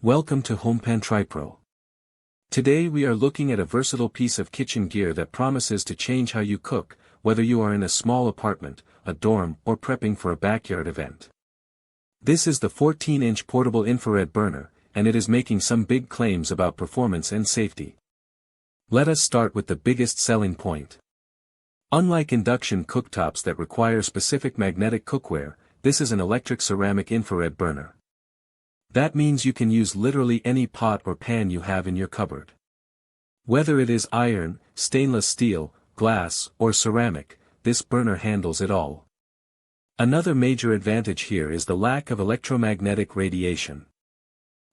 Welcome to HomePan TriPro. Today we are looking at a versatile piece of kitchen gear that promises to change how you cook, whether you are in a small apartment, a dorm, or prepping for a backyard event. This is the 14-inch portable infrared burner, and it is making some big claims about performance and safety. Let us start with the biggest selling point. Unlike induction cooktops that require specific magnetic cookware, this is an electric ceramic infrared burner. That means you can use literally any pot or pan you have in your cupboard. Whether it is iron, stainless steel, glass, or ceramic, this burner handles it all. Another major advantage here is the lack of electromagnetic radiation.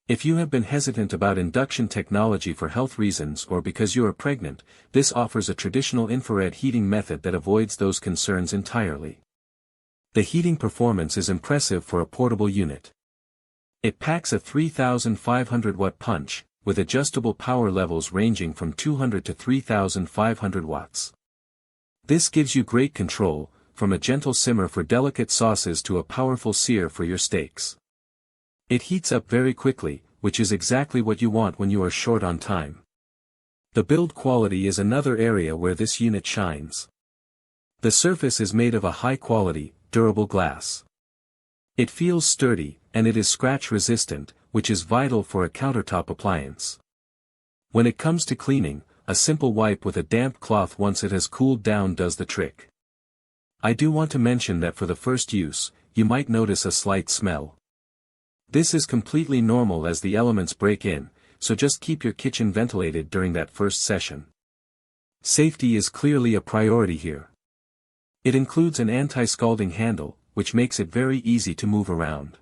If you have been hesitant about induction technology for health reasons or because you are pregnant, this offers a traditional infrared heating method that avoids those concerns entirely. The heating performance is impressive for a portable unit. It packs a 3,500 watt punch, with adjustable power levels ranging from 200 to 3,500 watts. This gives you great control, from a gentle simmer for delicate sauces to a powerful sear for your steaks. It heats up very quickly, which is exactly what you want when you are short on time. The build quality is another area where this unit shines. The surface is made of a high-quality, durable glass. It feels sturdy, and it is scratch-resistant, which is vital for a countertop appliance. When it comes to cleaning, a simple wipe with a damp cloth once it has cooled down does the trick. I do want to mention that for the first use, you might notice a slight smell. This is completely normal as the elements break in, so just keep your kitchen ventilated during that first session. Safety is clearly a priority here. It includes an anti-scalding handle, which makes it very easy to move around.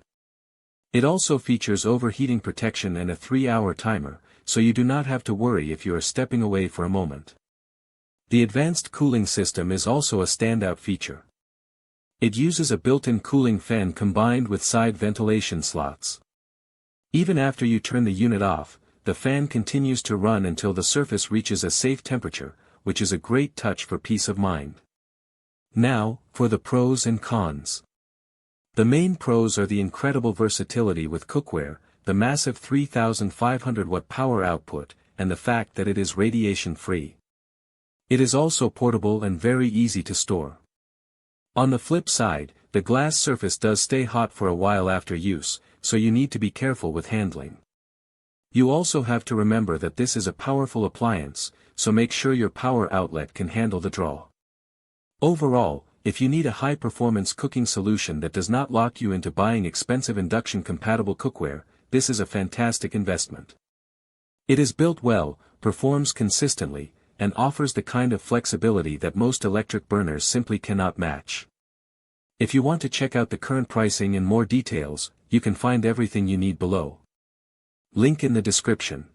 It also features overheating protection and a 3-hour timer, so you do not have to worry if you are stepping away for a moment. The advanced cooling system is also a standout feature. It uses a built-in cooling fan combined with side ventilation slots. Even after you turn the unit off, the fan continues to run until the surface reaches a safe temperature, which is a great touch for peace of mind. Now, for the pros and cons. The main pros are the incredible versatility with cookware, the massive 3,500 watt power output, and the fact that it is radiation-free. It is also portable and very easy to store. On the flip side, the glass surface does stay hot for a while after use, so you need to be careful with handling. You also have to remember that this is a powerful appliance, so make sure your power outlet can handle the draw. Overall, if you need a high-performance cooking solution that does not lock you into buying expensive induction-compatible cookware, this is a fantastic investment. It is built well, performs consistently, and offers the kind of flexibility that most electric burners simply cannot match. If you want to check out the current pricing and more details, you can find everything you need below. Link in the description.